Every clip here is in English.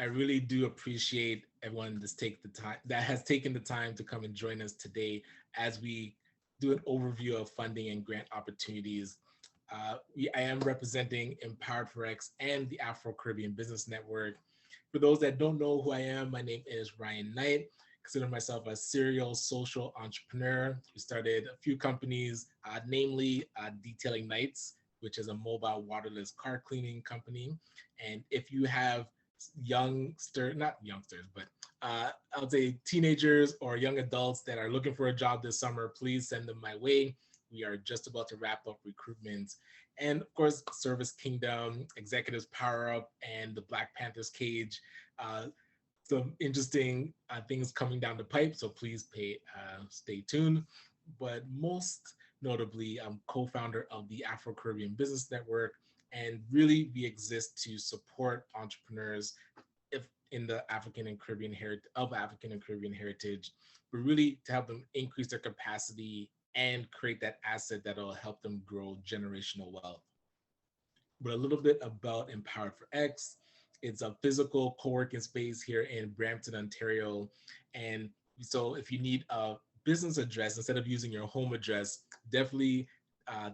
I really do appreciate everyone that has taken the time to come and join us today as we do an overview of funding and grant opportunities. I am representing Empowered Forex and the Afro Caribbean Business Network. For those that don't know who I am, my name is Ryan Knight. Consider myself a serial social entrepreneur who started a few companies, namely Detailing Nights, which is a mobile waterless car cleaning company. And if you have not youngsters, but I would say teenagers or young adults that are looking for a job this summer, please send them my way. We are just about to wrap up recruitment. And of course, Service Kingdom, Executives Power Up, and the Black Panthers Cage. Uh, some interesting things coming down the pipe, so please stay tuned. But most notably, I'm co-founder of the Afro Caribbean Business Network, and really we exist to support entrepreneurs if in the African and Caribbean heritage, but really to help them increase their capacity and create that asset that'll help them grow generational wealth. But a little bit about Empowered for X. It's a physical co-working space here in Brampton, Ontario. And so if you need a business address, instead of using your home address, definitely uh,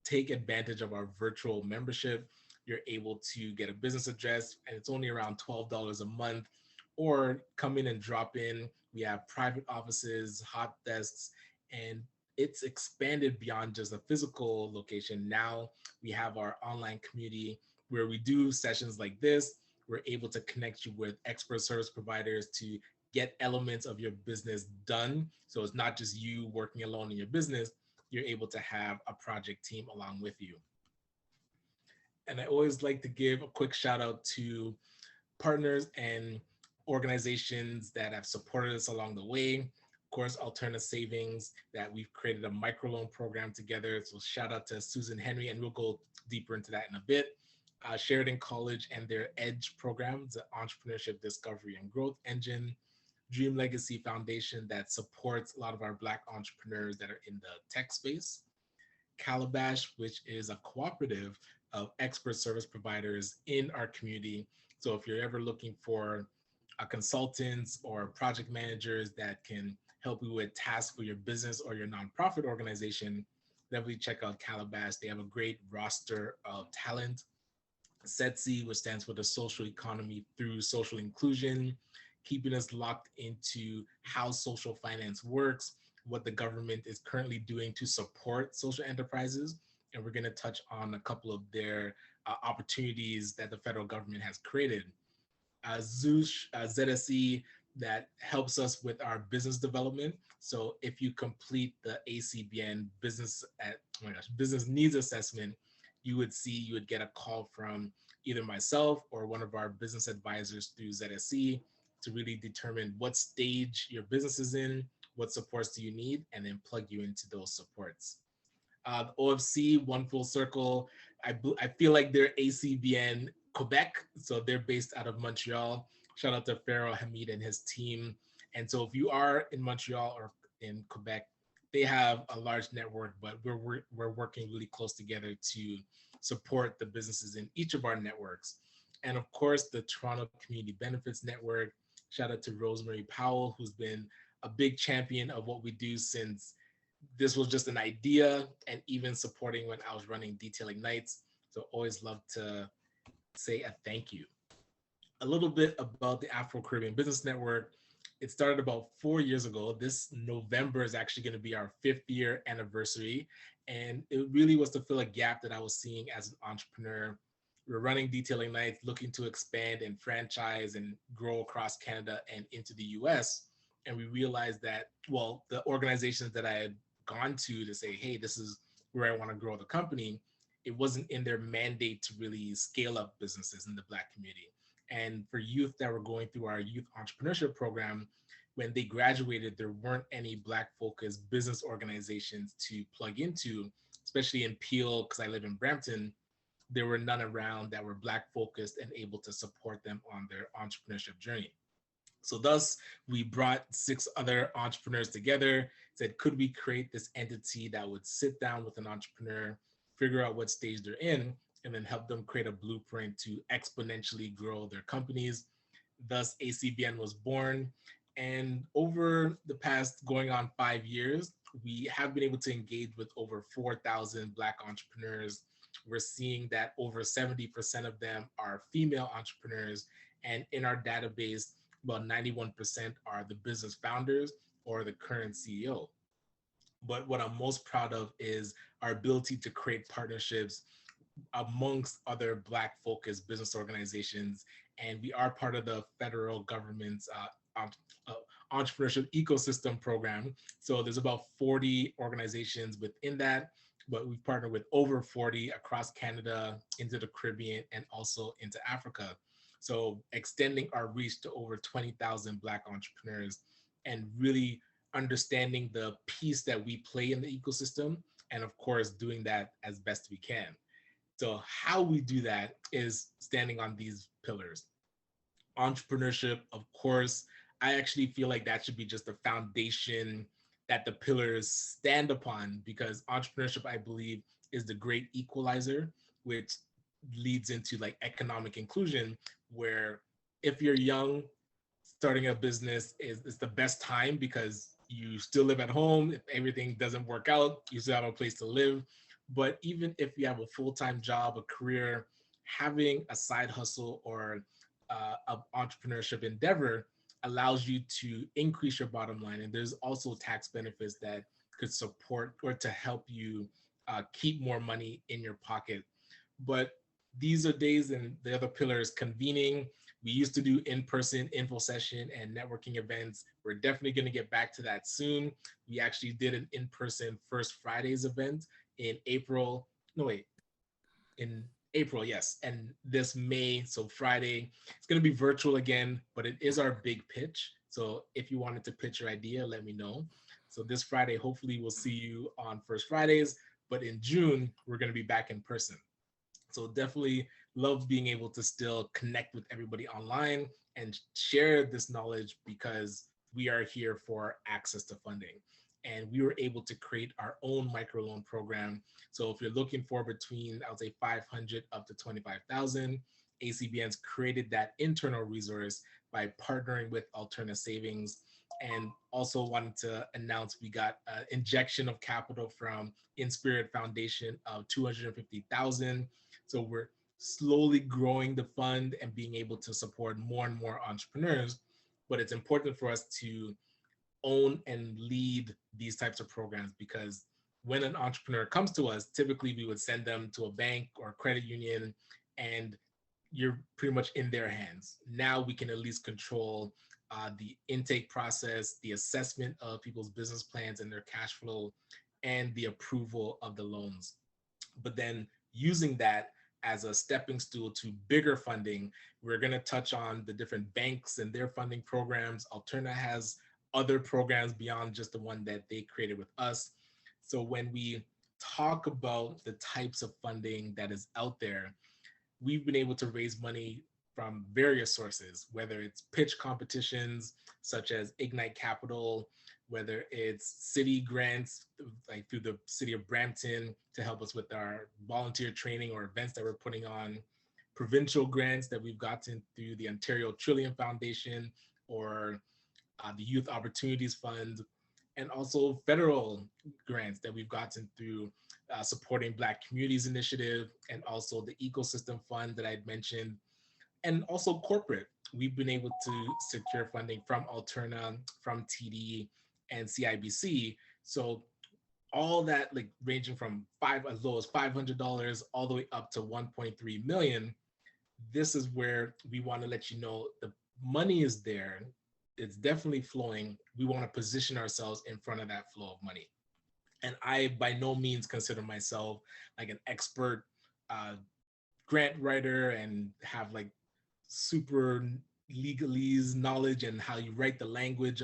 take advantage of our virtual membership. You're able to get a business address and it's only around $12 a month, or come in and drop in. We have private offices, hot desks, and it's expanded beyond just a physical location. Now we have our online community where we do sessions like this. We're able to connect you with expert service providers to get elements of your business done. So it's not just you working alone in your business, you're able to have a project team along with you. And I always like to give a quick shout out to partners and organizations that have supported us along the way. Of course, Alterna Savings, that we've created a microloan program together. So shout out to Susan Henry, and we'll go deeper into that in a bit. Sheridan College and their EDGE program, the Entrepreneurship Discovery and Growth Engine. Dream Legacy Foundation that supports a lot of our Black entrepreneurs that are in the tech space. Calabash, which is a cooperative of expert service providers in our community. So if you're ever looking for consultants or project managers that can help you with tasks for your business or your nonprofit organization, definitely check out Calabash. They have a great roster of talent. SETC, which stands for the social economy through social inclusion, keeping us locked into how social finance works, what the government is currently doing to support social enterprises. And we're going to touch on a couple of their opportunities that the federal government has created. Zoosh, ZSE, that helps us with our business development. So if you complete the ACBN business needs assessment, you would get a call from either myself or one of our business advisors through ZSE to really determine what stage your business is in, what supports do you need, and then plug you into those supports. The OFC, One Full Circle, I feel like they're ACBN Quebec, so they're based out of Montreal. Shout out to Pharaoh Hamid and his team. And so if you are in Montreal or in Quebec, they have a large network, but we're working really close together to support the businesses in each of our networks. And of course, the Toronto Community Benefits Network. Shout out to Rosemary Powell, who's been a big champion of what we do since this was just an idea, and even supporting when I was running Detailing Nights. So always love to say a thank you. A little bit about the Afro Caribbean Business Network. It started about 4 years ago. This November is actually going to be our 5th-year anniversary. And it really was to fill a gap that I was seeing as an entrepreneur. We're running Detailing Nights, looking to expand and franchise and grow across Canada and into the US. And we realized that, well, the organizations that I had gone to say, hey, this is where I want to grow the company, it wasn't in their mandate to really scale up businesses in the Black community. And for youth that were going through our youth entrepreneurship program, when they graduated, there weren't any Black focused business organizations to plug into, especially in Peel, because I live in Brampton. There were none around that were Black focused and able to support them on their entrepreneurship journey. So thus, we brought 6 other entrepreneurs together, said, could we create this entity that would sit down with an entrepreneur, figure out what stage they're in, and then help them create a blueprint to exponentially grow their companies. Thus, ACBN was born. And over the past going on 5 years, we have been able to engage with over 4,000 Black entrepreneurs. We're seeing that over 70% of them are female entrepreneurs. And in our database, about 91% are the business founders or the current CEO. But what I'm most proud of is our ability to create partnerships amongst other Black focused business organizations. And we are part of the federal government's uh, entrepreneurship ecosystem program. So there's about 40 organizations within that, but we've partnered with over 40 across Canada, into the Caribbean, and also into Africa. So extending our reach to over 20,000 Black entrepreneurs and really understanding the piece that we play in the ecosystem, and of course, doing that as best we can. So, how we do that is standing on these pillars. Entrepreneurship, of course, I actually feel like that should be just the foundation that the pillars stand upon, because entrepreneurship, I believe, is the great equalizer, which leads into like economic inclusion, where if you're young, starting a business is the best time because you still live at home. If everything doesn't work out, you still have a place to live. But even if you have a full-time job, a career, having a side hustle or an entrepreneurship endeavor allows you to increase your bottom line. And there's also tax benefits that could support or to help you keep more money in your pocket. But these are days, and the other pillar is convening. We used to do in-person info session and networking events. We're definitely going to get back to that soon. We actually did an in-person First Fridays event in April. No, wait, in April, yes. And this May, so Friday, it's going to be virtual again, but it is our big pitch. So if you wanted to pitch your idea, let me know. So this Friday, hopefully we'll see you on First Fridays, but in June, we're going to be back in person. So definitely love being able to still connect with everybody online and share this knowledge, because we are here for access to funding. And we were able to create our own microloan program. So if you're looking for between, I would say 500 up to 25,000, ACBN's created that internal resource by partnering with Alterna Savings. And also wanted to announce we got an injection of capital from Inspirit Foundation of 250,000. So we're slowly growing the fund and being able to support more and more entrepreneurs. But it's important for us to own and lead these types of programs, because when an entrepreneur comes to us, typically we would send them to a bank or a credit union, and you're pretty much in their hands. Now we can at least control the intake process, the assessment of people's business plans and their cash flow, and the approval of the loans. But then using that as a stepping stool to bigger funding, we're going to touch on the different banks and their funding programs. Alterna has other programs beyond just the one that they created with us. So when we talk about the types of funding that is out there, we've been able to raise money from various sources, whether it's pitch competitions such as Ignite Capital, whether it's city grants like through the city of Brampton to help us with our volunteer training or events that we're putting on, provincial grants that we've gotten through the Ontario Trillium Foundation or the Youth Opportunities Fund, and also federal grants that we've gotten through supporting Black Communities Initiative, and also the Ecosystem Fund that I'd mentioned, and also corporate. We've been able to secure funding from Alterna, from TD, and CIBC. So all that, like ranging from as low as $500 all the way up to 1.3 million. This is where we want to let you know the money is there. It's definitely flowing. We want to position ourselves in front of that flow of money. And I by no means consider myself like an expert uh, grant writer and have like super legalese knowledge and how you write the language,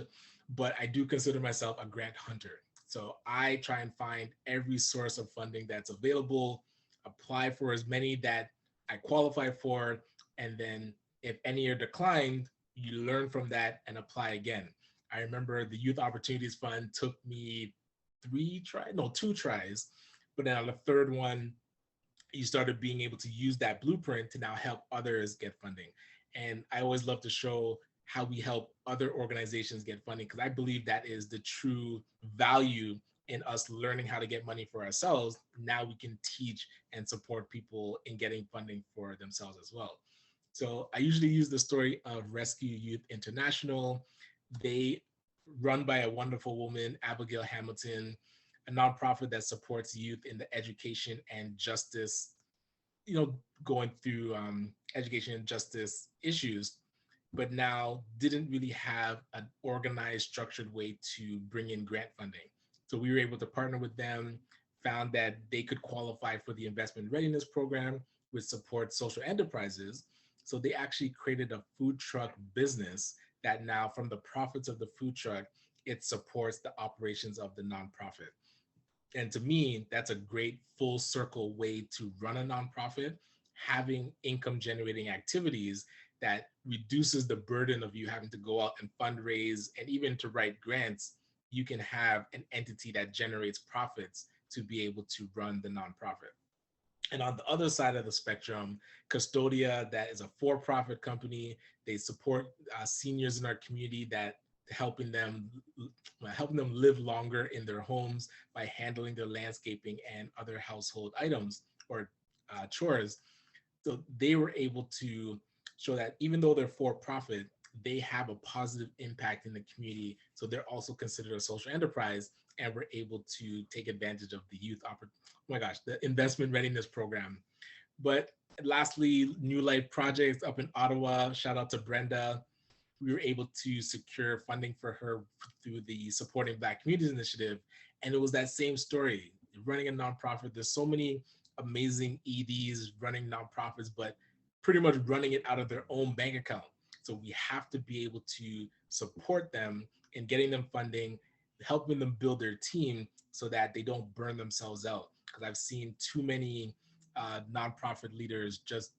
but I do consider myself a grant hunter. So I try and find every source of funding that's available, apply for as many that I qualify for, and then if any are declined, you learn from that and apply again. I remember the Youth Opportunities Fund took me 2 tries, but then on the third one, you started being able to use that blueprint to now help others get funding. And I always love to show how we help other organizations get funding, because I believe that is the true value in us learning how to get money for ourselves. Now we can teach and support people in getting funding for themselves as well. So I usually use the story of Rescue Youth International. They run by a wonderful woman, Abigail Hamilton, a nonprofit that supports youth in the education and justice, going through education and justice issues, but now didn't really have an organized, structured way to bring in grant funding. So we were able to partner with them, found that they could qualify for the investment readiness program, which supports social enterprises. So they actually created a food truck business that now, from the profits of the food truck, it supports the operations of the nonprofit. And to me, that's a great full circle way to run a nonprofit, having income generating activities that reduces the burden of you having to go out and fundraise and even to write grants. You can have an entity that generates profits to be able to run the nonprofit. And on the other side of the spectrum, Custodia, that is a for-profit company. They support seniors in our community, that helping them helping them live longer in their homes by handling their landscaping and other household items or chores. So they were able to show that even though they're for-profit, they have a positive impact in the community. So they're also considered a social enterprise, and we're able to take advantage of the oh my gosh, the investment readiness program. But lastly, New Life Projects up in Ottawa. Shout out to Brenda. We were able to secure funding for her through the Supporting Black Communities Initiative. And it was that same story, running a nonprofit. There's so many amazing EDs running nonprofits, but pretty much running it out of their own bank account. So we have to be able to support them in getting them funding, helping them build their team so that they don't burn themselves out. Because I've seen too many nonprofit leaders just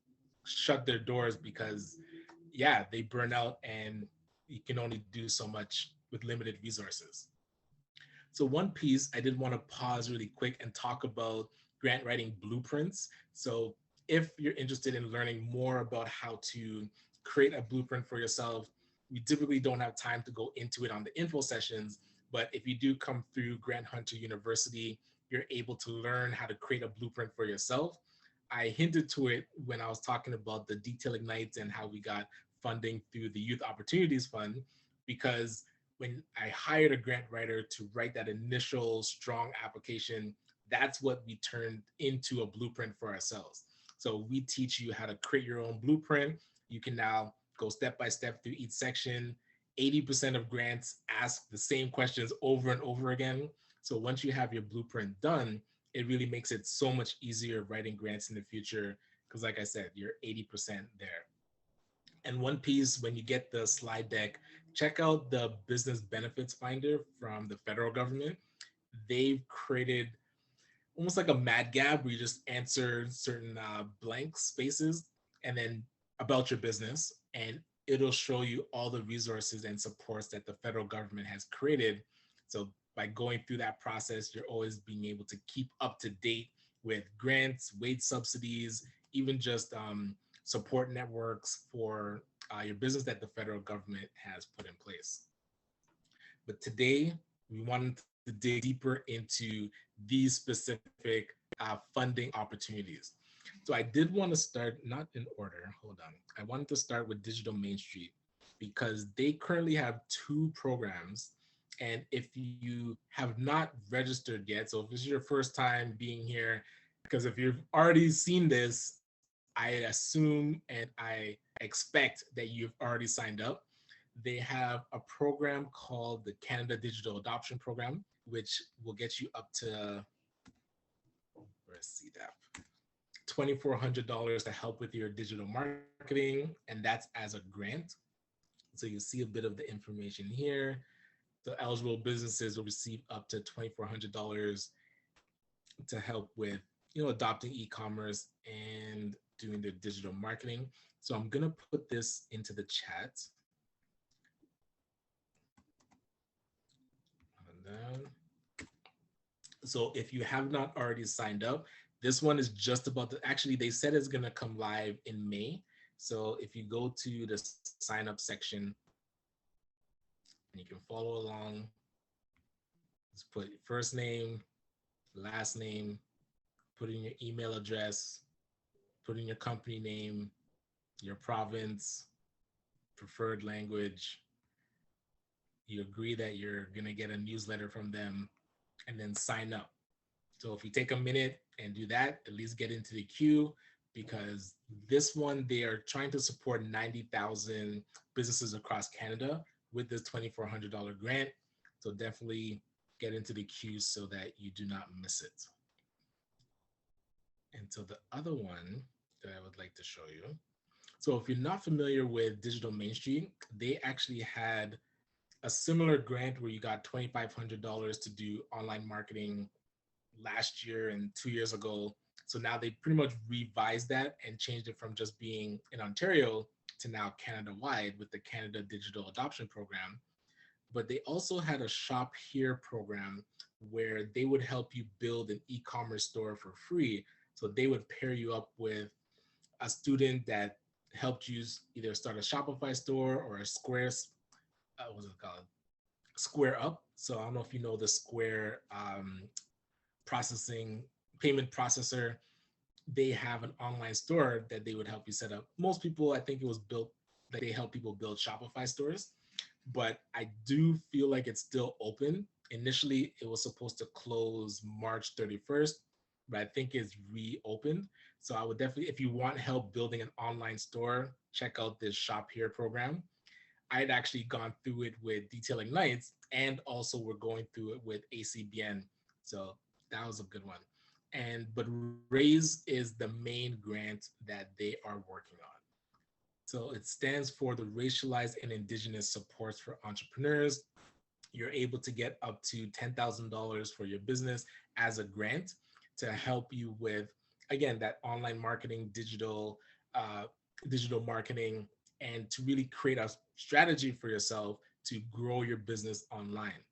shut their doors because, yeah, they burn out and you can only do so much with limited resources. So one piece I did want to pause really quick and talk about grant writing blueprints. So if you're interested in learning more about how to create a blueprint for yourself, we typically don't have time to go into it on the info sessions, but if you do come through Grant Hunter University, you're able to learn how to create a blueprint for yourself. I hinted to it when I was talking about the Detail Ignites and how we got funding through the Youth Opportunities Fund, because when I hired a grant writer to write that initial strong application, that's what we turned into a blueprint for ourselves. So we teach you how to create your own blueprint. You can now go step by step through each section. 80% of grants ask the same questions over and over again. So once you have your blueprint done, it really makes it so much easier writing grants in the future. Because like I said, you're 80% there. And one piece, when you get the slide deck, check out the business benefits finder from the federal government. They've created almost like a mad gab where you just answer certain blank spaces and then about your business, and it'll show you all the resources and supports that the federal government has created. So by going through that process, you're always being able to keep up to date with grants, wage subsidies, even just support networks for your business that the federal government has put in place. But today, we wanted to dig deeper into these specific funding opportunities. So I did want to start, not in order, hold on. I wanted to start with Digital Main Street because they currently have two programs. And if you have not registered yet, so if this is your first time being here, because if you've already seen this, I assume and I expect that you've already signed up. They have a program called the Canada Digital Adoption Program, which will get you up to, where's CDAP? $2,400 to help with your digital marketing, and that's as a grant. So you see a bit of the information here. The eligible businesses will receive up to $2,400 to help with, adopting e-commerce and doing their digital marketing. So I'm gonna put this into the chat. And then, so if you have not already signed up, this one is just about to, actually they said it's gonna come live in May. So if you go to the sign up section and you can follow along, just put first name, last name, put in your email address, put in your company name, your province, preferred language. You agree that you're going to get a newsletter from them, and then sign up. So if you take a minute and do that, at least get into the queue, because this one, they are trying to support 90,000 businesses across Canada with this $2,400 grant. So definitely get into the queue so that you do not miss it. And so the other one that I would like to show you. So if you're not familiar with Digital Main Street, they actually had a similar grant where you got $2,500 to do online marketing last year and 2 years ago. So now they pretty much revised that and changed it from just being in Ontario to now Canada wide with the Canada Digital Adoption Program. But they also had a shop here program where they would help you build an e-commerce store for free. So they would pair you up with a student that helped you either start a Shopify store or a what's it called? Square Up. So I don't know if you know the Square processing payment processor. They have an online store that they would help you set up. Most people, I think it was built that they help people build Shopify stores, but I do feel like it's still open. Initially, it was supposed to close March 31st, but I think it's reopened. So I would definitely, if you want help building an online store, check out this Shop Here program. I'd actually gone through it with Detailing Nights, and also we're going through it with ACBN. So that was a good one. But RAISE is the main grant that they are working on. So it stands for the Racialized and Indigenous Supports for Entrepreneurs. You're able to get up to $10,000 for your business as a grant to help you with, again, that online marketing, digital marketing, and to really create a strategy for yourself to grow your business online.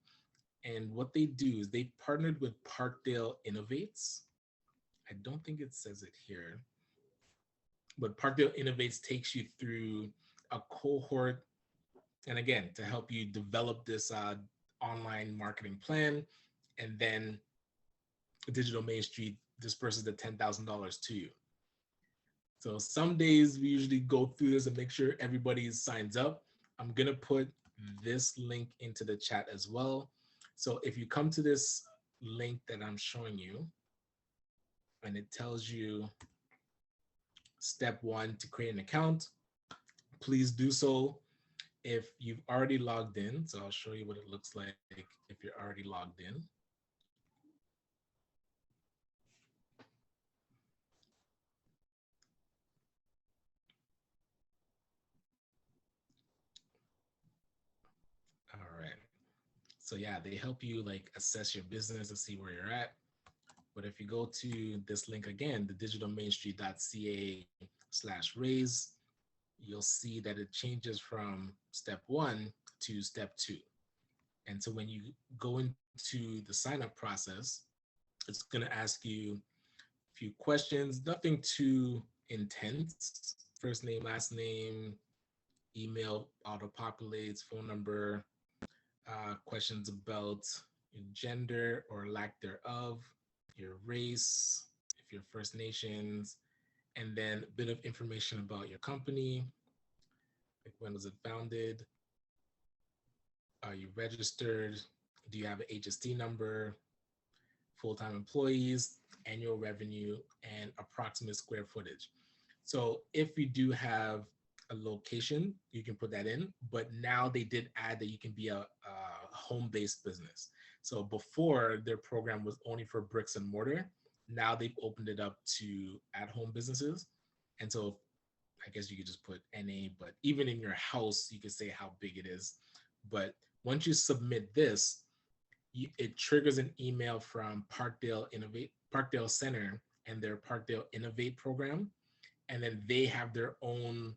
And what they do is they partnered with Parkdale Innovates. I don't think it says it here, but Parkdale Innovates takes you through a cohort, and again, to help you develop this online marketing plan. And then Digital Main Street disperses the $10,000 to you. So some days we usually go through this and make sure everybody signs up. I'm going to put this link into the chat as well. So if you come to this link that I'm showing you, and it tells you step 1 to create an account, please do so if you've already logged in. So I'll show you what it looks like if you're already logged in. All right. So yeah, they help you like assess your business and see where you're at. But if you go to this link again, the digitalmainstreet.ca/raise, you'll see that it changes from step 1 to step 2. And so when you go into the sign up process, it's going to ask you a few questions, nothing too intense. First name, last name, email auto populates, phone number, questions about your gender or lack thereof, your race, if you're First Nations, and then a bit of information about your company, like when was it founded, are you registered, do you have an HST number, full-time employees, annual revenue, and approximate square footage. So if you do have a location, you can put that in, but now they did add that you can be a home-based business. So before, their program was only for bricks and mortar. Now they've opened it up to at-home businesses. And so I guess you could just put NA, but even in your house, you could say how big it is. But once you submit this, it triggers an email from Parkdale Center and their Parkdale Innovate program. And then they have their own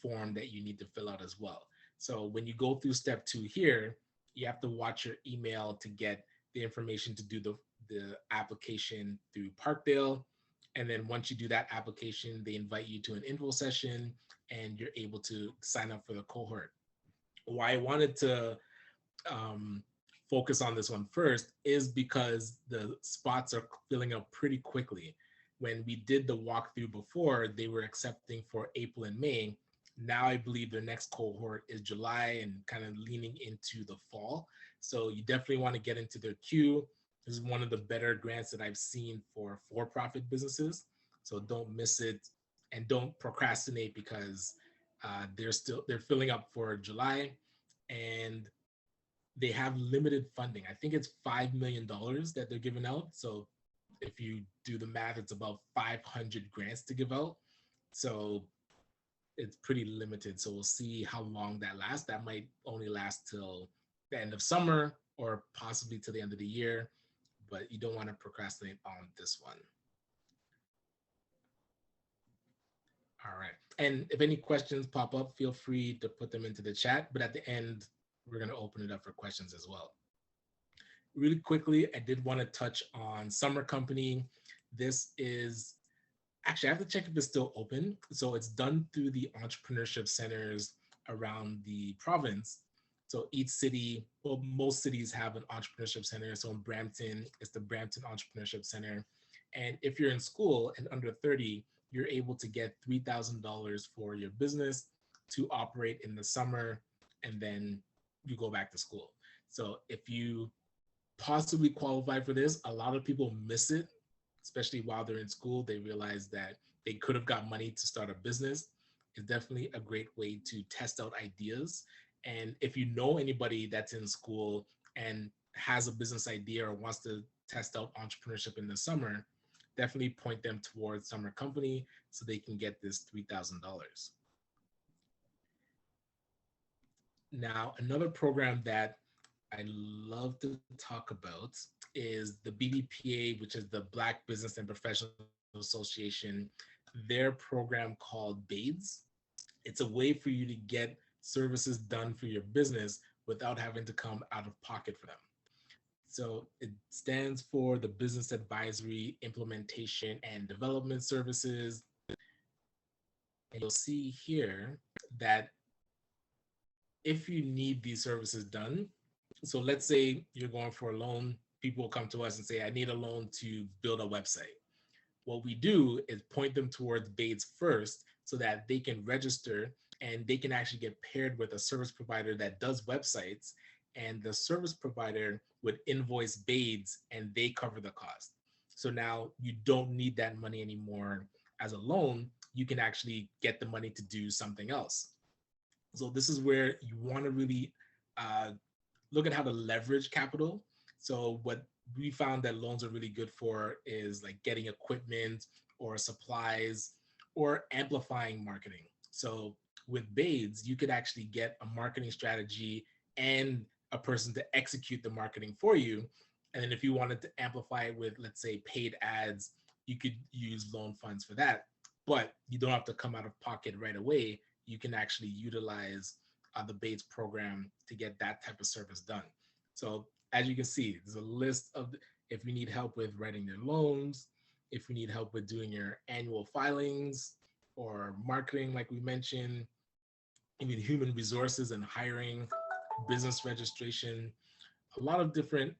form that you need to fill out as well. So when you go through step 2 here, you have to watch your email to get the information to do the application through Parkdale. And then once you do that application, they invite you to an info session. and you're able to sign up for the cohort. Why I wanted to um, focus on this one first is because the spots are filling up pretty quickly. When we did the walkthrough before, they were accepting for April and May. Now I believe their next cohort is July and kind of leaning into the fall. So you definitely want to get into their queue. This is one of the better grants that I've seen for for-profit businesses. So don't miss it and don't procrastinate because they're filling up for July, and they have limited funding. I think it's $5 million that they're giving out. So if you do the math, it's about 500 grants to give out. So it's pretty limited. So we'll see how long that lasts. That might only last till the end of summer or possibly to the end of the year, but you don't want to procrastinate on this one. All right. And if any questions pop up, feel free to put them into the chat. But at the end, we're going to open it up for questions as well. Really quickly, I did want to touch on Summer Company. This is actually, I have to check if it's still open. So it's done through the entrepreneurship centers around the province. So each city, well, most cities have an entrepreneurship center. So in Brampton, it's the Brampton Entrepreneurship Center. And if you're in school and under 30, you're able to get $3,000 for your business to operate in the summer, and then you go back to school. So if you possibly qualify for this, a lot of people miss it, especially while they're in school. They realize that they could have got money to start a business. It's definitely a great way to test out ideas. And if you know anybody that's in school and has a business idea or wants to test out entrepreneurship in the summer, definitely point them towards Summer Company so they can get this $3,000. Now, another program that I love to talk about is the BBPA, which is the Black Business and Professional Association, their program called BAIDS. It's a way for you to get services done for your business without having to come out of pocket for them. So it stands for the Business Advisory, Implementation, and Development Services. And you'll see here that if you need these services done, so let's say you're going for a loan, people will come to us and say, I need a loan to build a website. What we do is point them towards BAIDS first so that they can register and they can actually get paired with a service provider that does websites, and the service provider would invoice BAIDS and they cover the cost. So now you don't need that money anymore as a loan. You can actually get the money to do something else. So this is where you want to really look at how to leverage capital. So what we found that loans are really good for is like getting equipment or supplies or amplifying marketing. So with BAIDS, you could actually get a marketing strategy and a person to execute the marketing for you. And then if you wanted to amplify it with, let's say, paid ads, you could use loan funds for that. But you don't have to come out of pocket right away. You can actually utilize the BAIDS program to get that type of service done. So as you can see, there's a list of if you need help with writing your loans, if you need help with doing your annual filings or marketing, like we mentioned, even human resources and hiring, business registration, a lot of different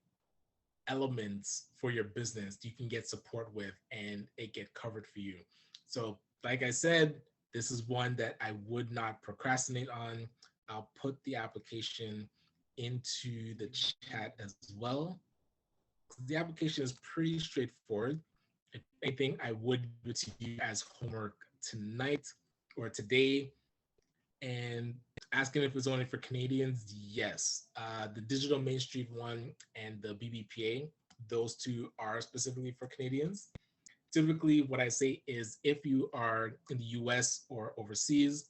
elements for your business you can get support with and it get covered for you. So like I said, this is one that I would not procrastinate on. I'll put the application into the chat as well. The application is pretty straightforward. If anything, I would give it to you as homework tonight or today. And asking if it's only for Canadians, yes. The Digital Main Street one and the BBPA, those two are specifically for Canadians. Typically, what I say is if you are in the US or overseas,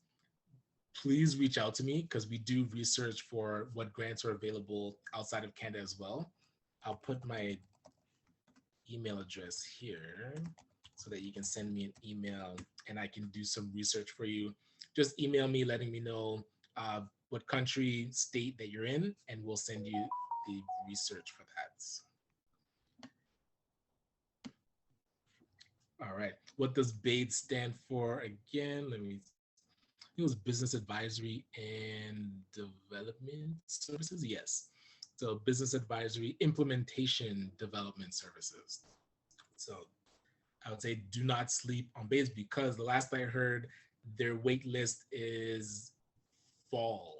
please reach out to me because we do research for what grants are available outside of Canada as well. I'll put my email address here so that you can send me an email and I can do some research for you. Just email me letting me know what country, state that you're in, and we'll send you the research for that. All right, what does BAIDS stand for again? it was business advisory and development services. Yes. So business advisory implementation development services. So I would say do not sleep on base because the last I heard, their wait list is fall.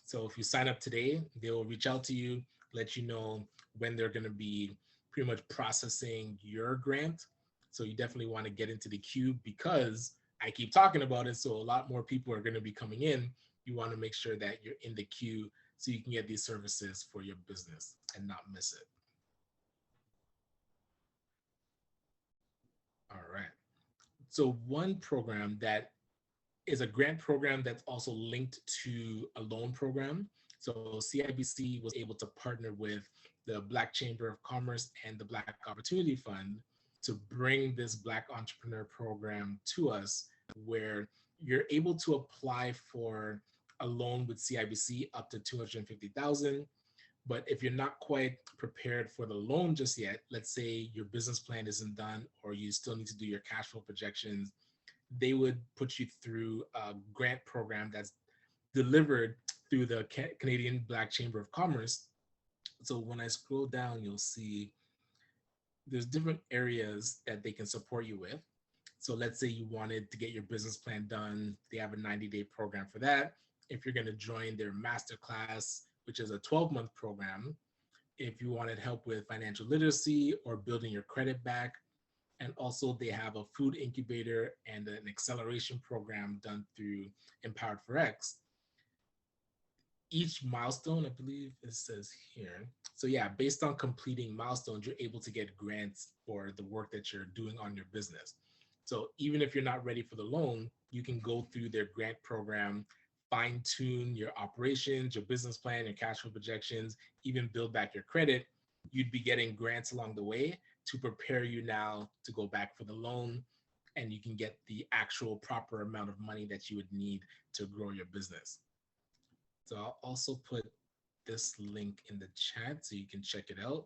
So if you sign up today, they will reach out to you, let you know when they're going to be pretty much processing your grant. So you definitely want to get into the queue because I keep talking about it. So a lot more people are going to be coming in. You want to make sure that you're in the queue so you can get these services for your business and not miss it. All right. So one program that is a grant program that's also linked to a loan program. So CIBC was able to partner with the Black Chamber of Commerce and the Black Opportunity Fund to bring this Black Entrepreneur Program to us, where you're able to apply for a loan with CIBC up to 250,000. But if you're not quite prepared for the loan just yet, let's say your business plan isn't done or you still need to do your cash flow projections, they would put you through a grant program that's delivered through the Canadian Black Chamber of Commerce. So when I scroll down, you'll see there's different areas that they can support you with. So let's say you wanted to get your business plan done, they have a 90-day program for that. If you're going to join their masterclass, which is a 12-month program, if you wanted help with financial literacy or building your credit back, and also they have a food incubator and an acceleration program done through Empowered for X. Each milestone, I believe it says here. So yeah, based on completing milestones, you're able to get grants for the work that you're doing on your business. So even if you're not ready for the loan, you can go through their grant program, fine tune your operations, your business plan, your cash flow projections, even build back your credit. You'd be getting grants along the way to prepare you now to go back for the loan, and you can get the actual proper amount of money that you would need to grow your business. So I'll also put this link in the chat so you can check it out.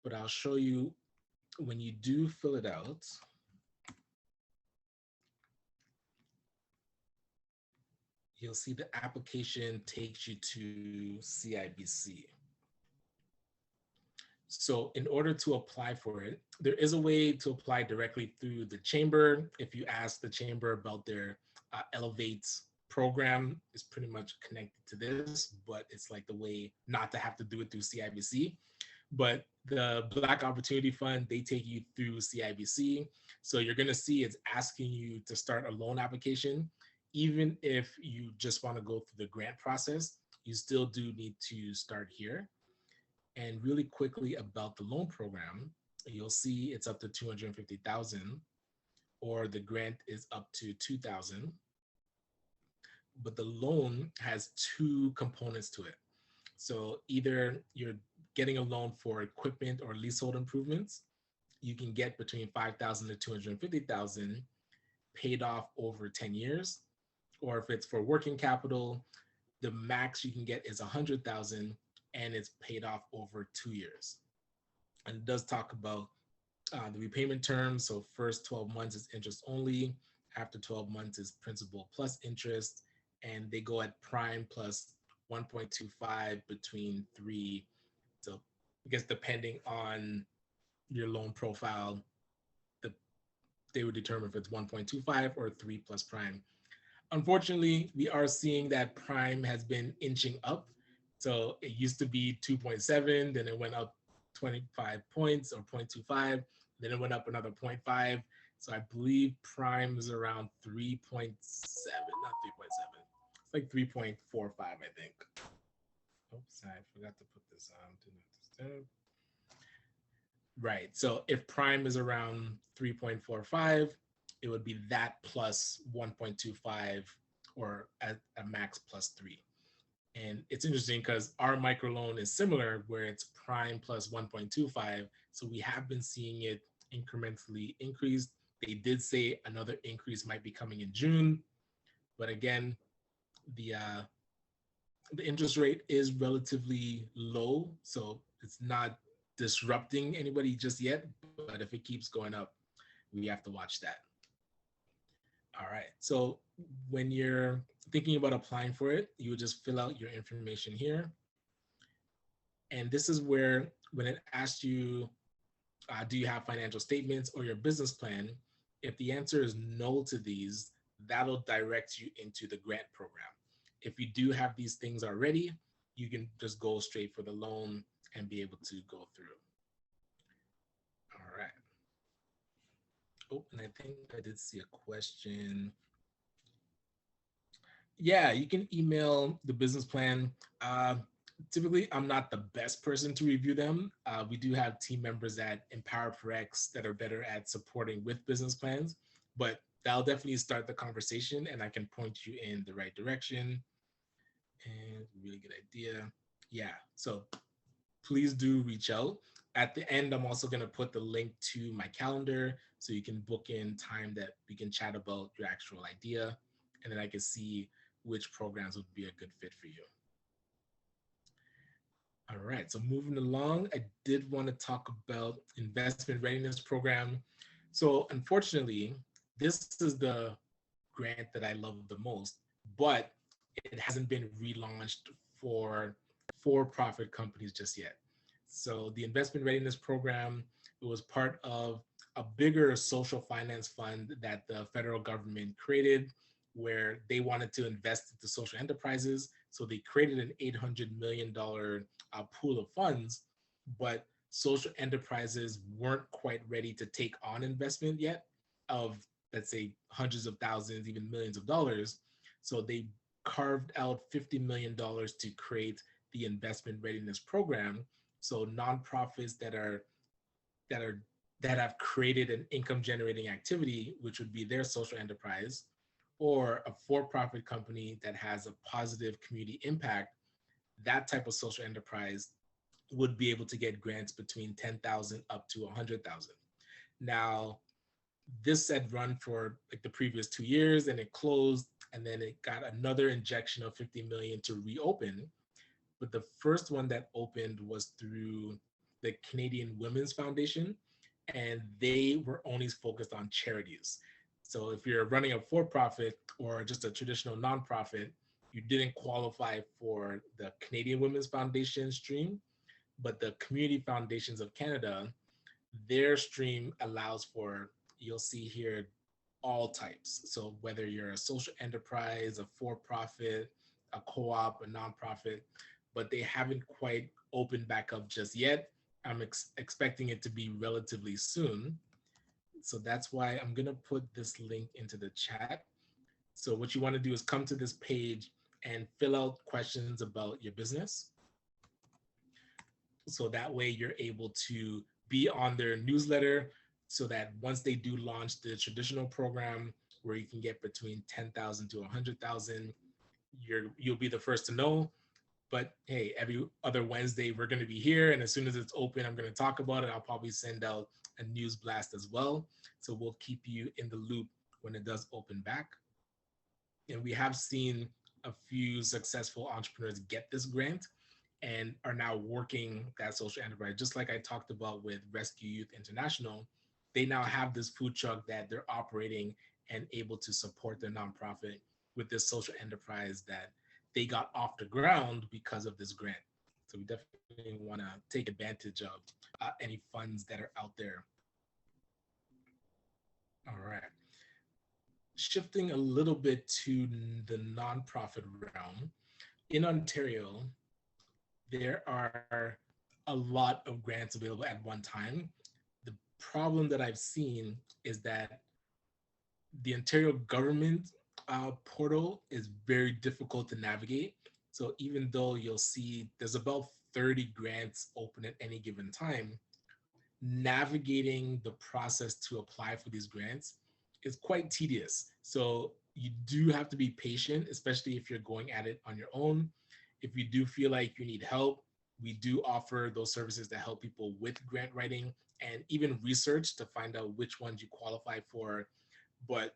But I'll show you when you do fill it out, you'll see the application takes you to CIBC. So in order to apply for it, there is a way to apply directly through the chamber. If you ask the chamber about their Elevate program, is pretty much connected to this, but it's like the way not to have to do it through CIBC. But the Black Opportunity Fund, they take you through CIBC. So you're going to see it's asking you to start a loan application. Even if you just want to go through the grant process, you still do need to start here. And really quickly about the loan program, you'll see it's up to 250,000, or the grant is up to 2,000. But the loan has two components to it. So either you're getting a loan for equipment or leasehold improvements, you can get between 5,000 to 250,000 paid off over 10 years. Or if it's for working capital, the max you can get is 100,000 and it's paid off over 2 years. And it does talk about the repayment terms. So first 12 months is interest only. After 12 months is principal plus interest. And they go at prime plus 1.25 between 3. So I guess depending on your loan profile, they would determine if it's 1.25 or 3 plus prime. Unfortunately, we are seeing that prime has been inching up. So it used to be 2.7, then it went up 25 points or 0.25, then it went up another 0.5. So I believe prime is around 3.7, not 3.7. It's like 3.45, I think. Oops, I forgot to put this on. Do not disturb. Right. So if prime is around 3.45, it would be that plus 1.25 or at a max plus 3. And it's interesting because our microloan is similar where it's prime plus 1.25. So we have been seeing it incrementally increased. They did say another increase might be coming in June. But again, the interest rate is relatively low. So it's not disrupting anybody just yet. But if it keeps going up, we have to watch that. All right. So when you're thinking about applying for it, you would just fill out your information here. And this is where, when it asks you, do you have financial statements or your business plan? If the answer is no to these, that'll direct you into the grant program. If you do have these things already, you can just go straight for the loan and be able to go through. All right. Oh, and I think I did see a question. Yeah, you can email the business plan. Uh, Typically, I'm not the best person to review them. We do have team members at Empower X that are better at supporting with business plans, but that'll definitely start the conversation and I can point you in the right direction. And really good idea. Yeah, so please do reach out. At the end, I'm also going to put the link to my calendar so you can book in time that we can chat about your actual idea, and then I can see which programs would be a good fit for you. All right, so moving along, I did want to talk about investment readiness program. So unfortunately, this is the grant that I love the most, but it hasn't been relaunched for-profit companies just yet. So the investment readiness program, it was part of a bigger social finance fund that the federal government created where they wanted to invest into social enterprises. So they created an $800 million pool of funds, but social enterprises weren't quite ready to take on investment yet of, let's say, hundreds of thousands, even millions of dollars. So they carved out $50 million to create the investment readiness program. So nonprofits that are that have created an income generating activity, which would be their social enterprise, or a for-profit company that has a positive community impact, that type of social enterprise would be able to get grants between 10,000 up to 100,000. Now, this had run for like the previous 2 years and it closed, and then it got another injection of 50 million to reopen. But the first one that opened was through the Canadian Women's Foundation, and they were only focused on charities. So if you're running a for-profit or just a traditional nonprofit, you didn't qualify for the Canadian Women's Foundation stream, but the Community Foundations of Canada, their stream allows for, you'll see here, all types. So whether you're a social enterprise, a for-profit, a co-op, a nonprofit, but they haven't quite opened back up just yet. I'm expecting it to be relatively soon. So that's why I'm gonna put this link into the chat. So what you wanna do is come to this page and fill out questions about your business. So that way you're able to be on their newsletter so that once they do launch the traditional program where you can get between 10,000 to 100,000, you'll be the first to know. But hey, every other Wednesday we're going to be here, and as soon as it's open, I'm going to talk about it. I'll probably send out a news blast as well, so we'll keep you in the loop when it does open back. And we have seen a few successful entrepreneurs get this grant and are now working that social enterprise. Just like I talked about with Rescue Youth International, they now have this food truck that they're operating and able to support their nonprofit with this social enterprise that they got off the ground because of this grant. So we definitely want to take advantage of any funds that are out there. All right. Shifting a little bit to the nonprofit realm, in Ontario, there are a lot of grants available at one time. The problem that I've seen is that the Ontario government portal is very difficult to navigate. So even though you'll see there's about 30 grants open at any given time, navigating the process to apply for these grants is quite tedious. So you do have to be patient, especially if you're going at it on your own. If you do feel like you need help, we do offer those services to help people with grant writing and even research to find out which ones you qualify for. But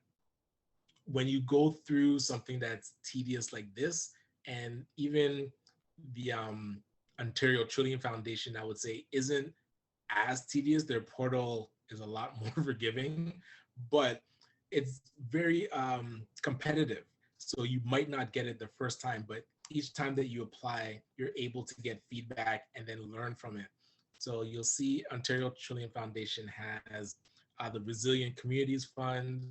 when you go through something that's tedious like this, and even the Ontario Trillium Foundation, I would say, isn't as tedious. Their portal is a lot more forgiving, but it's very competitive. So you might not get it the first time, but each time that you apply, you're able to get feedback and then learn from it. So you'll see Ontario Trillium Foundation has the Resilient Communities Fund,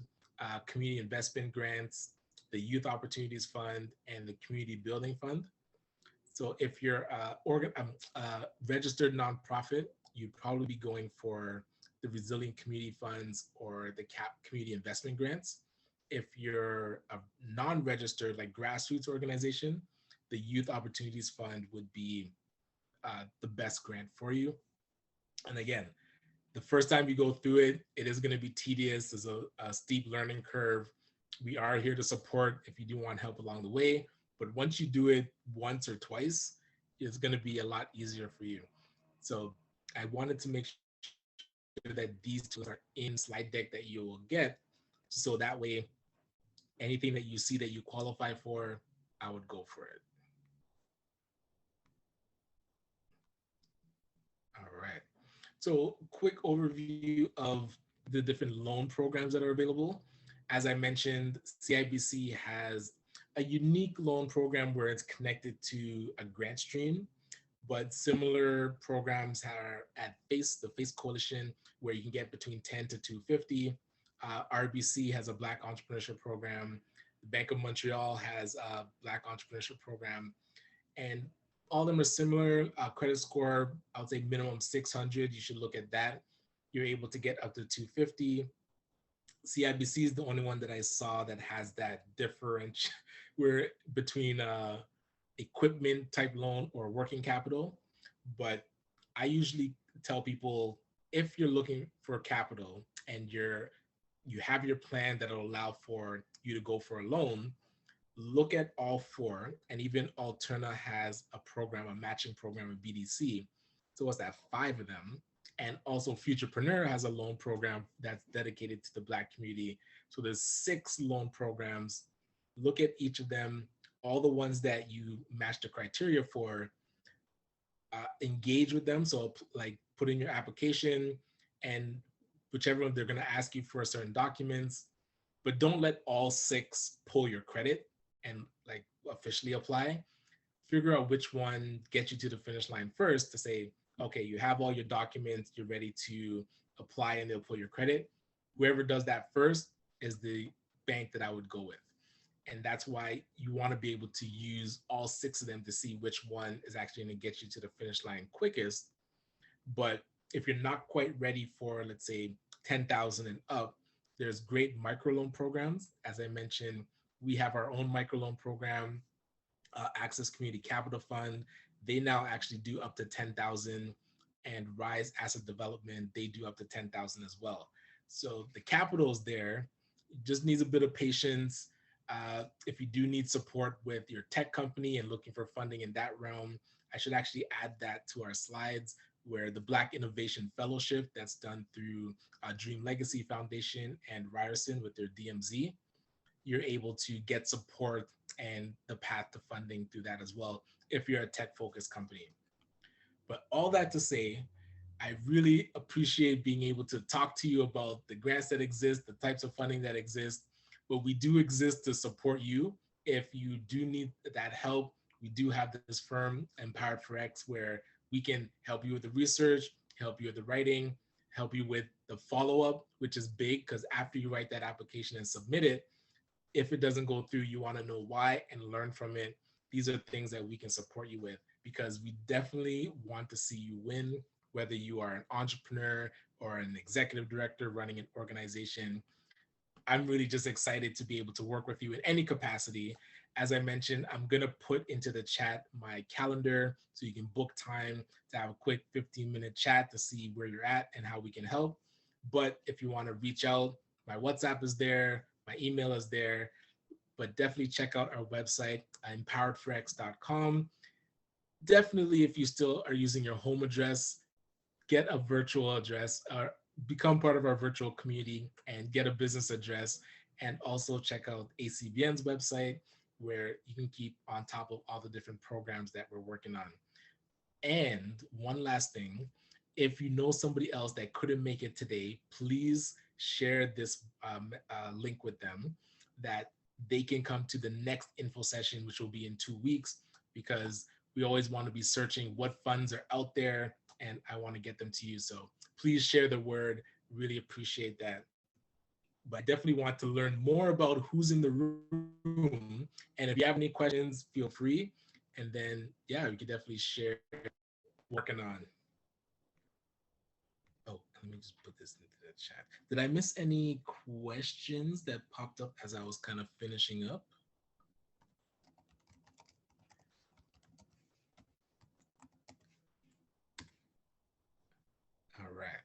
Community Investment Grants, the Youth Opportunities Fund, and the Community Building Fund. So if you're registered nonprofit, you'd probably be going for the Resilient Community Funds or the CAP Community Investment Grants. If you're a non-registered, like grassroots organization, the Youth Opportunities Fund would be the best grant for you. And again, the first time you go through it, it is going to be tedious. There's a steep learning curve. We are here to support if you do want help along the way. But once you do it once or twice, it's going to be a lot easier for you. So I wanted to make sure that these tools are in the slide deck that you will get. So that way, anything that you see that you qualify for, I would go for it. All right. So, quick overview of the different loan programs that are available. As I mentioned, CIBC has a unique loan program where it's connected to a grant stream, but similar programs are at FACE, the FACE Coalition, where you can get between 10 to 250. RBC has a Black Entrepreneurship Program. The Bank of Montreal has a Black Entrepreneurship Program, and all of them are similar. Credit score, I would say minimum 600. You should look at that. You're able to get up to 250. CIBC is the only one that I saw that has that difference where between equipment type loan or working capital. But I usually tell people if you're looking for capital and you have your plan that'll allow for you to go for a loan, look at all four, and even Alterna has a program, a matching program with BDC. So what's that? Five of them. And also Futurepreneur has a loan program that's dedicated to the Black community. So there's six loan programs. Look at each of them, all the ones that you match the criteria for, engage with them. So like put in your application, and whichever one they're going to ask you for certain documents, but don't let all six pull your credit and like officially apply. Figure out which one gets you to the finish line first to say, okay, you have all your documents, you're ready to apply, and they'll pull your credit. Whoever does that first is the bank that I would go with. And that's why you want to be able to use all six of them to see which one is actually going to get you to the finish line quickest. But if you're not quite ready for, let's say, 10,000 and up, there's great microloan programs. As I mentioned, we have our own microloan program, Access Community Capital Fund. They now actually do up to 10,000, and Rise Asset Development, they do up to 10,000 as well. So the capital is there. It just needs a bit of patience. If you do need support with your tech company and looking for funding in that realm, I should actually add that to our slides, where the Black Innovation Fellowship that's done through Dream Legacy Foundation and Ryerson with their DMZ, you're able to get support and the path to funding through that as well if you're a tech focused company. But all that to say, I really appreciate being able to talk to you about the grants that exist, the types of funding that exist, but we do exist to support you. If you do need that help, we do have this firm, Empowered for X, where we can help you with the research, help you with the writing, help you with the follow up, which is big because after you write that application and submit it, if it doesn't go through, you want to know why and learn from it. These are things that we can support you with because we definitely want to see you win, whether you are an entrepreneur or an executive director running an organization. I'm really just excited to be able to work with you in any capacity. As I mentioned, I'm going to put into the chat my calendar so you can book time to have a quick 15-minute chat to see where you're at and how we can help. But if you want to reach out, my WhatsApp is there, my email is there, but definitely check out our website, empoweredforx.com. Definitely, if you still are using your home address, get a virtual address or become part of our virtual community and get a business address. And also check out ACBN's website where you can keep on top of all the different programs that we're working on. And one last thing, if you know somebody else that couldn't make it today, please share this link with them that they can come to the next info session, which will be in 2 weeks, because we always want to be searching what funds are out there, and I want to get them to you. So please share the word. Really appreciate that. But I definitely want to learn more about who's in the room. And if you have any questions, feel free. And then, yeah, we can definitely share working on. Oh, let me just put this into the chat. Did I miss any questions that popped up as I was kind of finishing up? All right.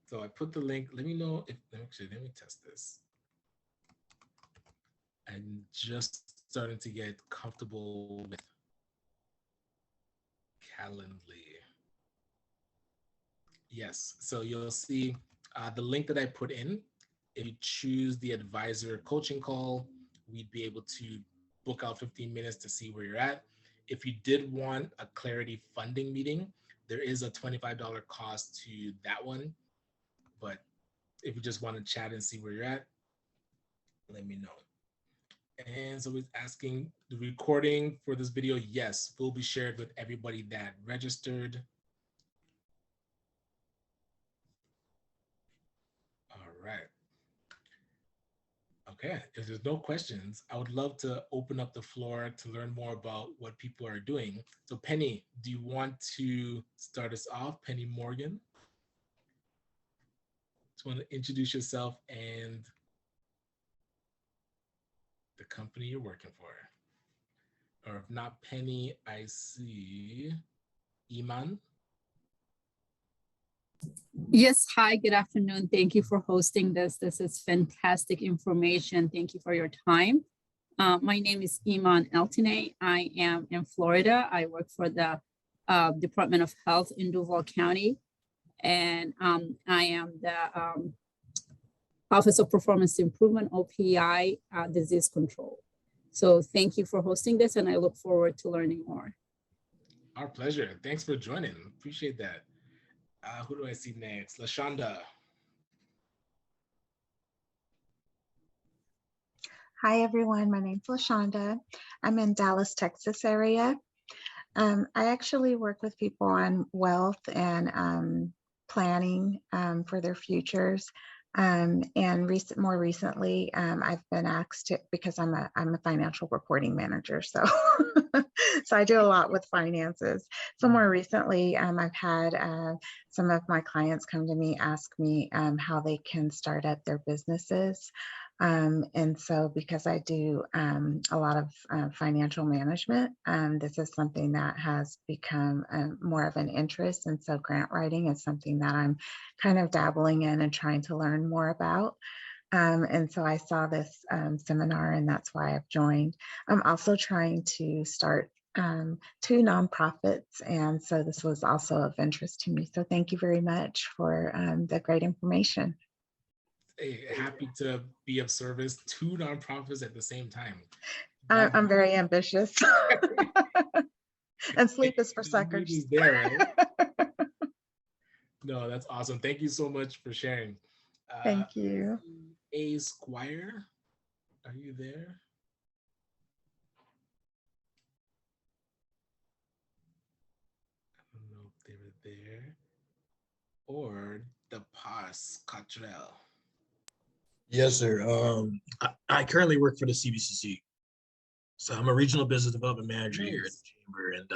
So I put the link. Let me know if, actually, let me test this. I'm just starting to get comfortable with Calendly. Yes, so you'll see the link that I put in. If you choose the advisor coaching call, we'd be able to book out 15 minutes to see where you're at. If you did want a Clarity funding meeting, there is a $25 cost to that one. But if you just want to chat and see where you're at, let me know. And so it's asking the recording for this video. Yes, will be shared with everybody that registered. All right. Okay, if there's no questions, I would love to open up the floor to learn more about what people are doing. So Penny, do you want to start us off? Penny Morgan? Just want to introduce yourself and the company you're working for. Or if not Penny, I see Iman. Yes, hi, good afternoon. Thank you for hosting this. This is fantastic information. Thank you for your time. My name is Iman Eltine. I am in Florida. I work for the Department of Health in Duval County. And I am the Office of Performance Improvement, OPI, Disease Control. So thank you for hosting this, and I look forward to learning more. Our pleasure. Thanks for joining. Appreciate that. Who do I see next? LaShonda. Hi, everyone. My name's LaShonda. I'm in Dallas, Texas area. I actually work with people on wealth and planning for their futures. And more recently, I've been asked to, because I'm a financial reporting manager, so so I do a lot with finances. So more recently, I've had some of my clients come to me, ask me how they can start up their businesses. And so because I do a lot of financial management, this is something that has become more of an interest. And so grant writing is something that I'm kind of dabbling in and trying to learn more about. And so I saw this seminar, and that's why I've joined. I'm also trying to start 2 nonprofits. And so this was also of interest to me. So thank you very much for the great information. Hey, happy to be of service. 2 nonprofits at the same time. I'm very ambitious. And sleep is for suckers. There, right? No, that's awesome. Thank you so much for sharing. Thank you. A Squire, are you there? I don't know if they were there. Or the Paz Cottrell. Yes, sir. I currently work for the CBCC. So I'm a regional business development manager here at the chamber, and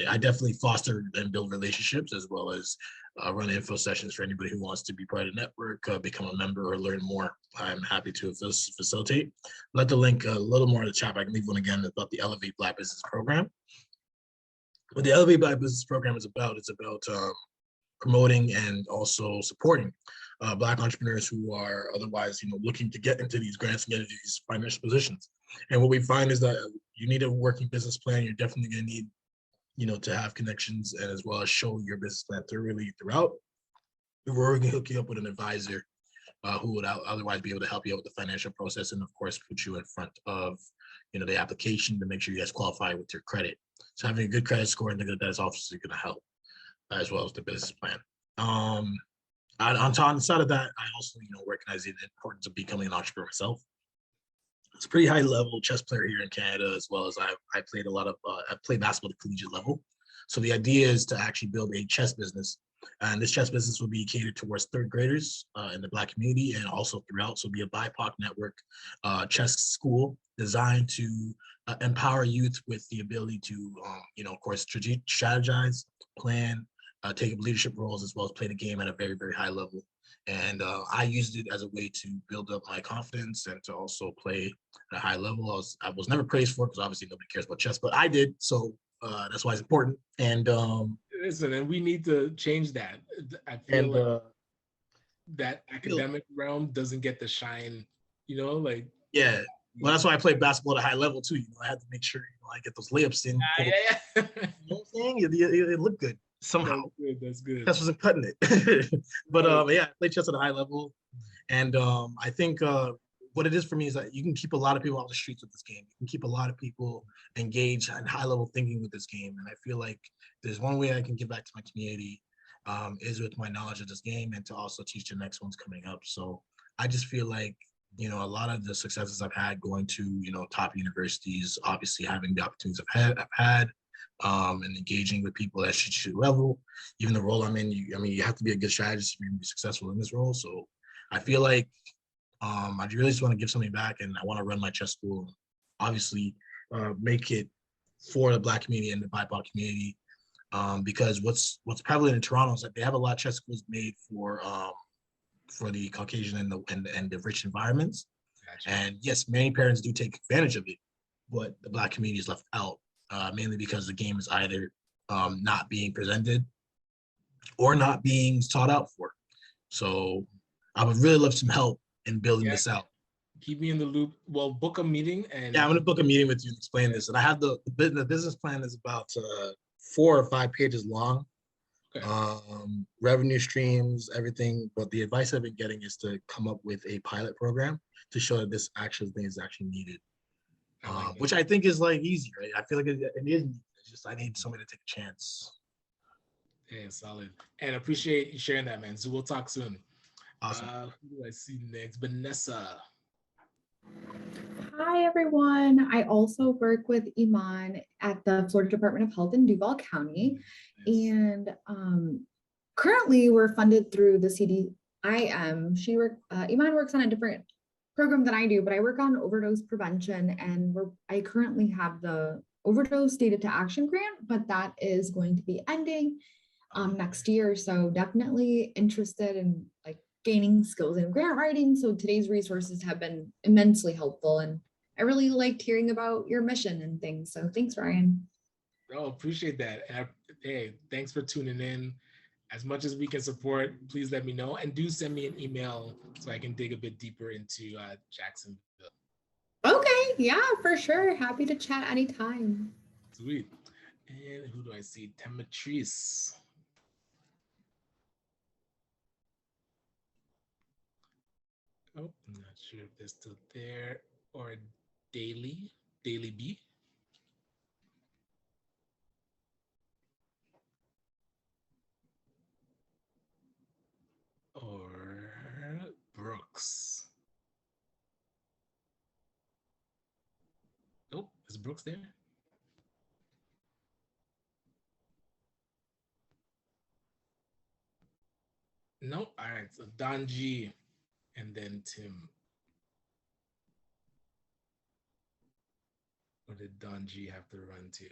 I definitely foster and build relationships, as well as run info sessions for anybody who wants to be part of the network, become a member, or learn more. I'm happy to facilitate. Let the link a little more in the chat. I can leave one again about the Elevate Black Business Program. What the Elevate Black Business Program is about, it's about promoting and also supporting Black entrepreneurs who are otherwise, looking to get into these grants and get into these financial positions. And what we find is that you need a working business plan. You're definitely going to need, to have connections, and as well as show your business plan throughout. We're going to hook you up with an advisor who would otherwise be able to help you out with the financial process, and of course put you in front of the application to make sure you guys qualify with your credit. So having a good credit score and the good debts office is going to help, as well as the business plan. On the side of that, I also, recognize the importance of becoming an entrepreneur myself. It's a pretty high level chess player here in Canada, as well as I played a lot of, I played basketball at the collegiate level. So the idea is to actually build a chess business. And this chess business will be catered towards third graders in the Black community and also throughout. So it'll be a BIPOC network chess school designed to empower youth with the ability to, of course, strategize, plan, take up leadership roles, as well as play the game at a very, very high level. And I used it as a way to build up my confidence and to also play at a high level. I was never praised for it because obviously nobody cares about chess, but I did. So that's why it's important. And listen, and we need to change that. I feel like that academic realm doesn't get the shine, like. Yeah. Well, that's why I played basketball at a high level too. I had to make sure I get those layups in. Yeah. You know what I'm saying? It looked good somehow. That's good. Chess wasn't cutting it. But yeah, I played chess at a high level. And I think what it is for me is that you can keep a lot of people off the streets with this game. You can keep a lot of people engaged and high level thinking with this game. And I feel like there's one way I can give back to my community is with my knowledge of this game and to also teach the next ones coming up. So I just feel like, a lot of the successes I've had going to, top universities, obviously having the opportunities I've had and engaging with people at shoot level, even the role I'm in, you have to be a good strategist to be successful in this role. So I feel like I really just want to give something back, and I want to run my chess school, obviously make it for the Black community and the BIPOC community, because what's prevalent in Toronto is that they have a lot of chess schools made for the Caucasian and the rich environments. Gotcha. And yes, many parents do take advantage of it, but the Black community is left out, mainly because the game is either not being presented or not being sought out for. So I would really love some help in building this out. Keep me in the loop. Well, book a meeting and I'm gonna book a meeting with you and explain this. And I have the business plan is about 4 or 5 pages long. Okay. Revenue streams, everything. But the advice I've been getting is to come up with a pilot program to show that this actual thing is actually needed. Which I think is like easy, right? I feel like it is. It's just I need somebody to take a chance. Yeah, solid. And appreciate you sharing that, man. So we'll talk soon. Awesome. Who do I see next? Vanessa. Hi, everyone. I also work with Iman at the Florida Department of Health in Duval County. Yes. And currently we're funded through the CDIM. Iman works on a different program than I do, but I work on overdose prevention, and I currently have the overdose data to action grant, but that is going to be ending next year. So definitely interested in gaining skills in grant writing. So today's resources have been immensely helpful, and I really liked hearing about your mission and things. So thanks, Ryan. Oh, appreciate that. And hey, thanks for tuning in. As much as we can support, please let me know, and do send me an email so I can dig a bit deeper into Jacksonville. Okay, yeah, for sure. Happy to chat anytime. Sweet. And who do I see? Tematrice. Oh, I'm not sure if they're still there. Or Daily B. Or Brooks. Oh, is Brooks there? No. All right. So Don G and then Tim. Or did Don G have to run to?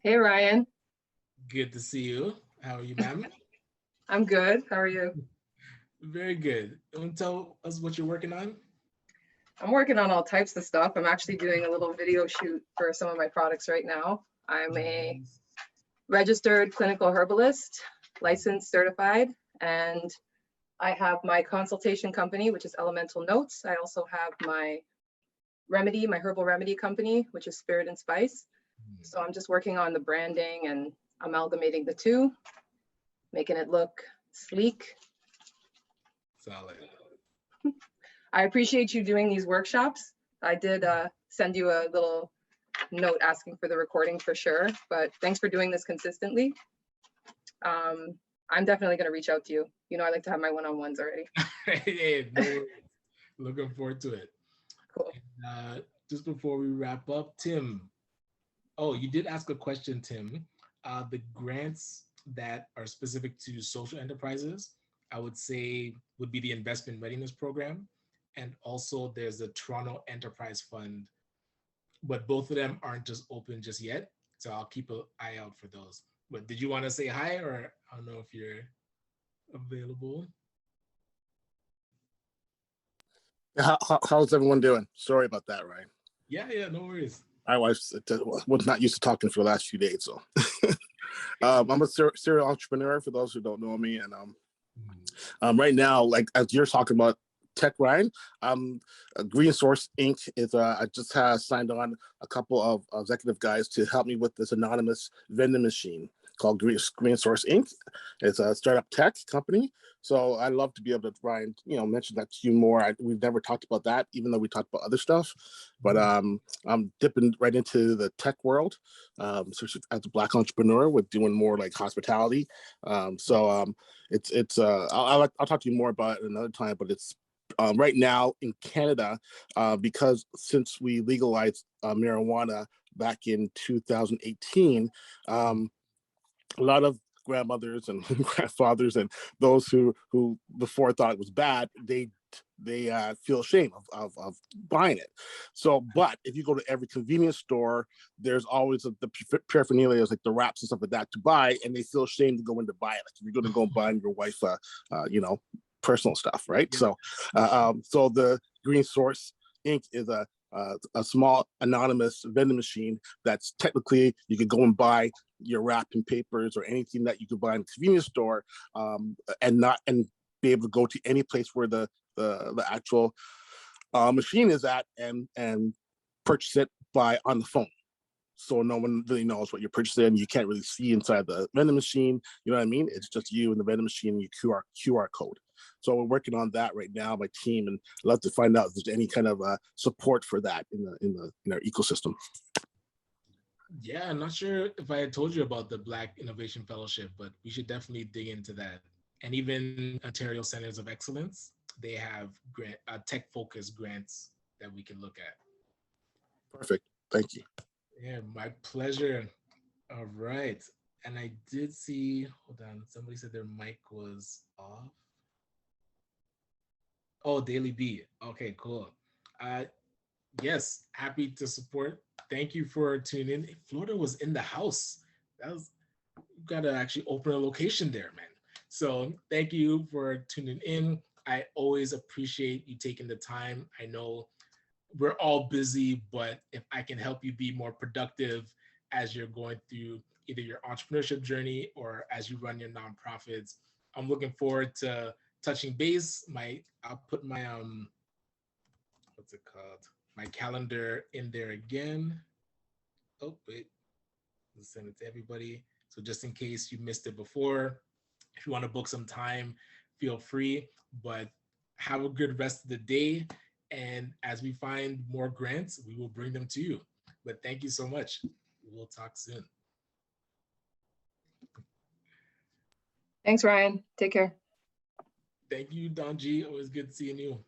Hey, Ryan. Good to see you. How are you, ma'am? I'm good. How are you? Very good. You want to tell us what you're working on? I'm working on all types of stuff. I'm actually doing a little video shoot for some of my products right now. I'm a registered clinical herbalist, licensed, certified, and I have my consultation company, which is Elemental Notes. I also have my herbal remedy company, which is Spirit and Spice. So I'm just working on the branding and amalgamating the two, making it look sleek. Solid. I appreciate you doing these workshops. I did send you a little note asking for the recording for sure, but thanks for doing this consistently. I'm definitely going to reach out to you. You know, I like to have my one-on-ones already. Hey, no worries. Looking forward to it. Cool. Just before we wrap up, Tim. Oh, you did ask a question, Tim. The grants that are specific to social enterprises, I would say would be the Investment Readiness Program. And also there's the Toronto Enterprise Fund, but both of them aren't just open just yet. So I'll keep an eye out for those. But did you want to say hi, or I don't know if you're available? How's everyone doing? Sorry about that, Ryan. Yeah, no worries. I was not used to talking for the last few days, so I'm a serial entrepreneur. For those who don't know me, and right now, like as you're talking about tech, Ryan, Green Source Inc. is I just have signed on a couple of executive guys to help me with this anonymous vending machine called Green Source Inc. It's a startup tech company. So I'd love to be able to, Ryan, mention that to you more. We've never talked about that, even though we talked about other stuff. But I'm dipping right into the tech world. So as a Black entrepreneur, with doing more like hospitality. I'll talk to you more about it another time. But it's right now in Canada, because since we legalized marijuana back in 2018, a lot of grandmothers and grandfathers and those who before thought it was bad, they feel ashamed of buying it. So, but if you go to every convenience store, there's always the paraphernalia, like the wraps and stuff like that to buy, and they feel ashamed to go in to buy it. Like if you're going to go buy your wife, personal stuff, right? Yeah. So the Green Source Inc. is a small anonymous vending machine that's technically you could go and buy your wrapping papers or anything that you could buy in a convenience store, and be able to go to any place where the actual machine is at and purchase it on the phone. So no one really knows what you're purchasing. You can't really see inside the vending machine. You know what I mean? It's just you and the vending machine and your QR code. So we're working on that right now, my team, and I'd love to find out if there's any kind of support for that in our ecosystem. Yeah, I'm not sure if I had told you about the Black Innovation Fellowship, but we should definitely dig into that. And even Ontario Centers of Excellence, they have tech-focused grants that we can look at. Perfect. Thank you. Yeah, my pleasure. All right. And I did see, hold on, somebody said their mic was off. Oh, Daily B. Okay, cool. Yes, happy to support. Thank you for tuning in. Florida was in the house. You gotta actually open a location there, man. So thank you for tuning in. I always appreciate you taking the time. I know we're all busy, but if I can help you be more productive as you're going through either your entrepreneurship journey or as you run your nonprofits, I'm looking forward to touching base. I'll put my what's it called? My calendar in there again. Oh, wait. Let's send it to everybody. So just in case you missed it before, if you want to book some time, feel free. But have a good rest of the day. And as we find more grants, we will bring them to you. But thank you so much. We'll talk soon. Thanks, Ryan. Take care. Thank you, Don G. Always good seeing you.